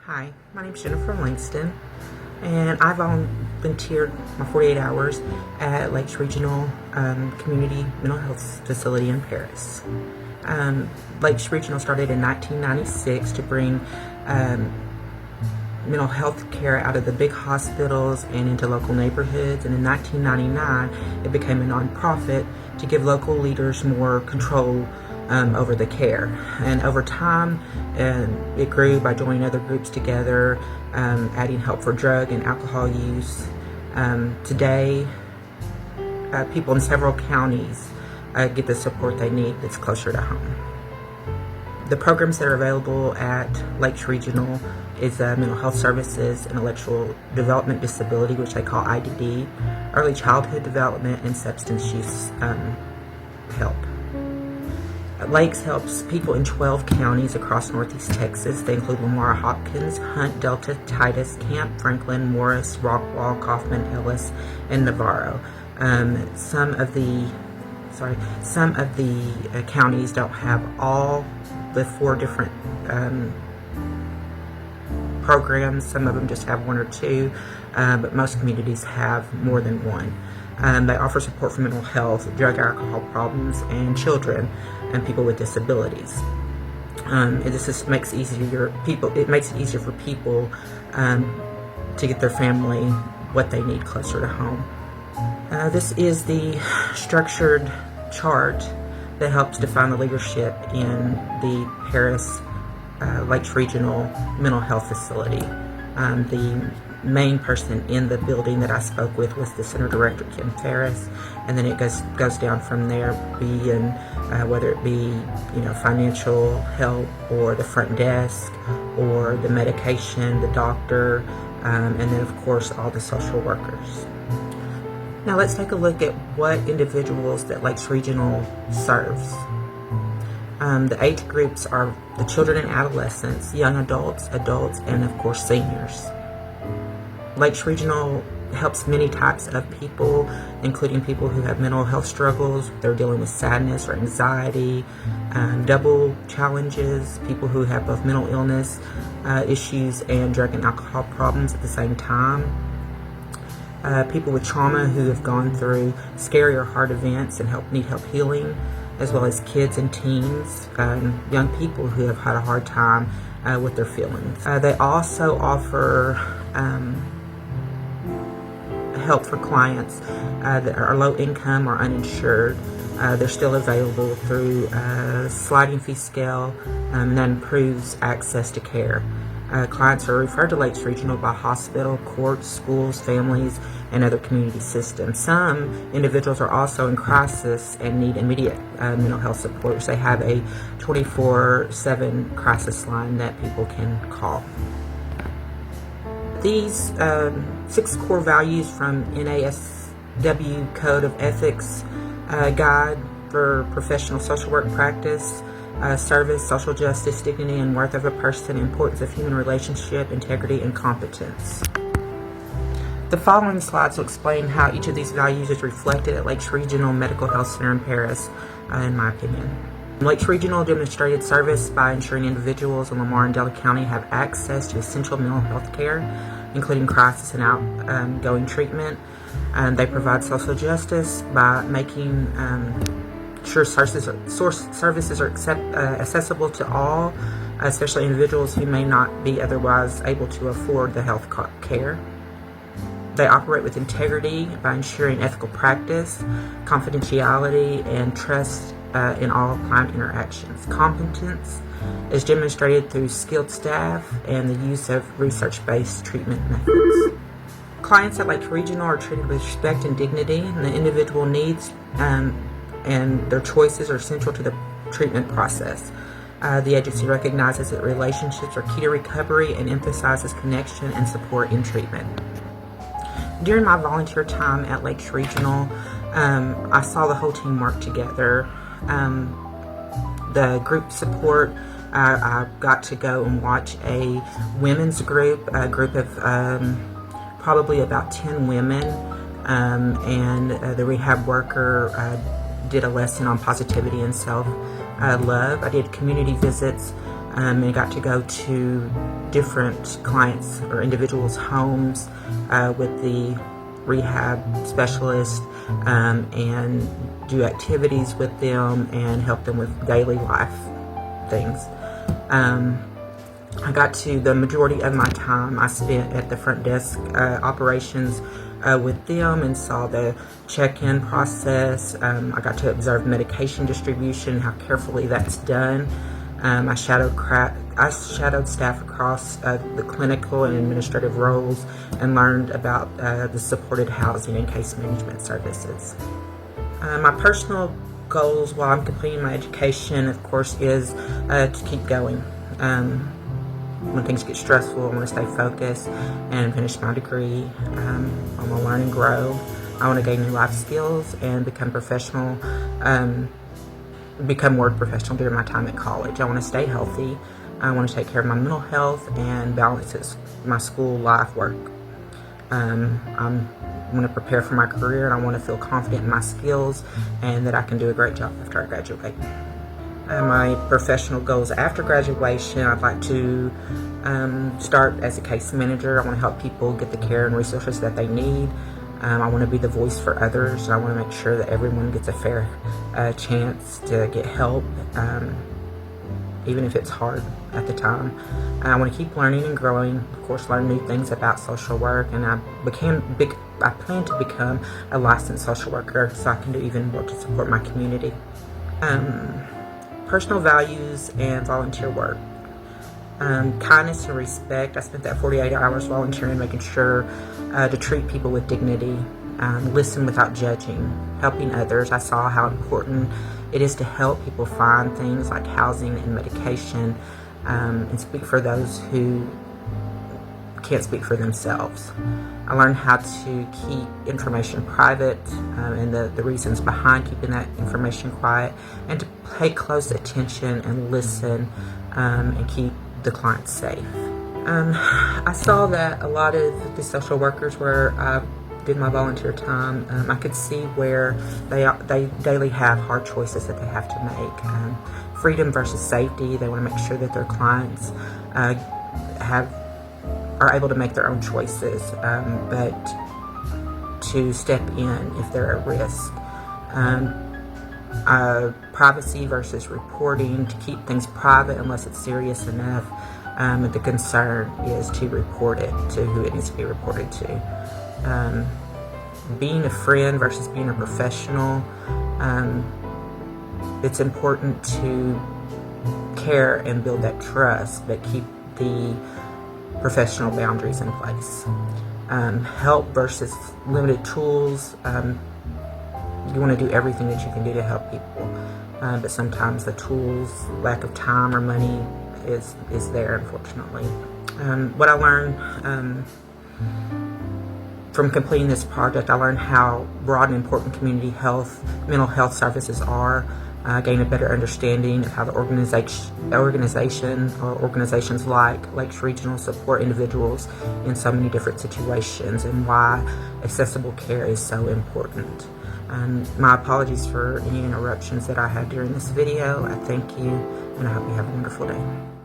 Hi, my name is Jennifer Langston, and I volunteered my 48 hours at Lakes Regional Community Mental Health Facility in Paris. Lakes Regional started in 1996 to bring mental health care out of the big hospitals and into local neighborhoods, and in 1999 it became a nonprofit to give local leaders more control over the care. And over time it grew by joining other groups together, adding help for drug and alcohol use. Today people in several counties get the support they need that's closer to home. The programs that are available at Lakes Regional is mental health services, intellectual development disability, which they call IDD, early childhood development, and substance use help. Lakes helps people in 12 counties across Northeast Texas. They include Lamar, Hopkins, Hunt, Delta, Titus, Camp, Franklin, Morris, Rockwall, Kaufman, Ellis, and Navarro. Some of the counties don't have all the 4 different programs. Some of them just have 1 or 2, but most communities have more than 1. They offer support for mental health, drug and alcohol problems, and children and people with disabilities. It makes it easier for people to get their family what they need closer to home. This is the structured chart that helps define the leadership in the Paris Lakes Regional Mental Health Facility. The main person in the building that I spoke with was the center director, Kim Ferris, and then it goes down from there, whether it be financial help, or the front desk, or the medication, the doctor, and then of course all the social workers. Now let's take a look at what individuals that Lakes Regional serves. The age groups are the children and adolescents, young adults, and of course seniors. Lakes Regional helps many types of people, including people who have mental health struggles. They're dealing with sadness or anxiety, double challenges, people who have both mental illness issues and drug and alcohol problems at the same time. People with trauma who have gone through scary or hard events and need help healing, as well as kids and teens, young people who have had a hard time with their feelings. They also offer help for clients that are low income or uninsured. They're still available through a sliding fee scale, and that improves access to care. Clients are referred to Lakes Regional by hospital, courts, schools, families, and other community systems. Some individuals are also in crisis and need immediate mental health support. So they have a 24/7 crisis line that people can call. These 6 core values from NASW Code of Ethics Guide for Professional Social Work Practice: service, social justice, dignity and worth of a person, importance of human relationship, integrity, and competence. The following slides will explain how each of these values is reflected at Lakes Regional Medical Health Center in Paris, in my opinion. Lakes Regional demonstrated service by ensuring individuals in Lamar and Delta County have access to essential mental health care, including crisis and outgoing treatment. They provide social justice by making sure services are accessible to all, especially individuals who may not be otherwise able to afford the health care. They operate with integrity by ensuring ethical practice, confidentiality, and trust in all client interactions. Competence is demonstrated through skilled staff and the use of research-based treatment methods. Clients at Lakes Regional are treated with respect and dignity, and the individual needs and their choices are central to the treatment process. The agency recognizes that relationships are key to recovery and emphasizes connection and support in treatment. During my volunteer time at Lakes Regional, I saw the whole team work together. The group support, I got to go and watch a women's group, a group of probably about 10 women, and the rehab worker did a lesson on positivity and self-love. I did community visits and got to go to different clients or individuals' homes with the rehab specialist and do activities with them and help them with daily life things. I got to, the majority of my time I spent at the front desk operations with them and saw the check-in process. I got to observe medication distribution, how carefully that's done. I shadowed staff across the clinical and administrative roles and learned about the supported housing and case management services. My personal goals while I'm completing my education, of course, is to keep going. When things get stressful, I want to stay focused and finish my degree. I want to learn and grow. I want to gain new life skills and become professional, become work professional during my time at college. I want to stay healthy. I want to take care of my mental health and balance my school life work. I want to prepare for my career, and I want to feel confident in my skills and that I can do a great job after I graduate. My professional goals after graduation, I'd like to start as a case manager. I want to help people get the care and resources that they need. I want to be the voice for others. I want to make sure that everyone gets a fair chance to get help, even if it's hard at the time. I want to keep learning and growing, of course, learn new things about social work, and I plan to become a licensed social worker so I can do even more to support my community. Personal values and volunteer work. Kindness and respect. I spent that 48 hours volunteering, making sure to treat people with dignity, listen without judging, helping others. I saw how important it is to help people find things like housing and medication, and speak for those who can't speak for themselves. I learned how to keep information private and the reasons behind keeping that information quiet, and to pay close attention and listen and keep the clients safe. I saw that a lot of the social workers where I did my volunteer time, I could see where they daily have hard choices that they have to make. Freedom versus safety. They want to make sure that their clients are able to make their own choices, but to step in if they're at risk. Privacy versus reporting, to keep things private unless it's serious enough. The concern is to report it to who it needs to be reported to. Being a friend versus being a professional. It's important to care and build that trust, but keep the professional boundaries in place. Help versus limited tools. You want to do everything that you can do to help people, but sometimes the tools, lack of time or money is there, unfortunately. What I learned from completing this project, I learned how broad and important community health, mental health services are. Gain a better understanding of how the organization or organizations like Lakes Regional support individuals in so many different situations, and why accessible care is so important. My apologies for any interruptions that I had during this video. I thank you, and I hope you have a wonderful day.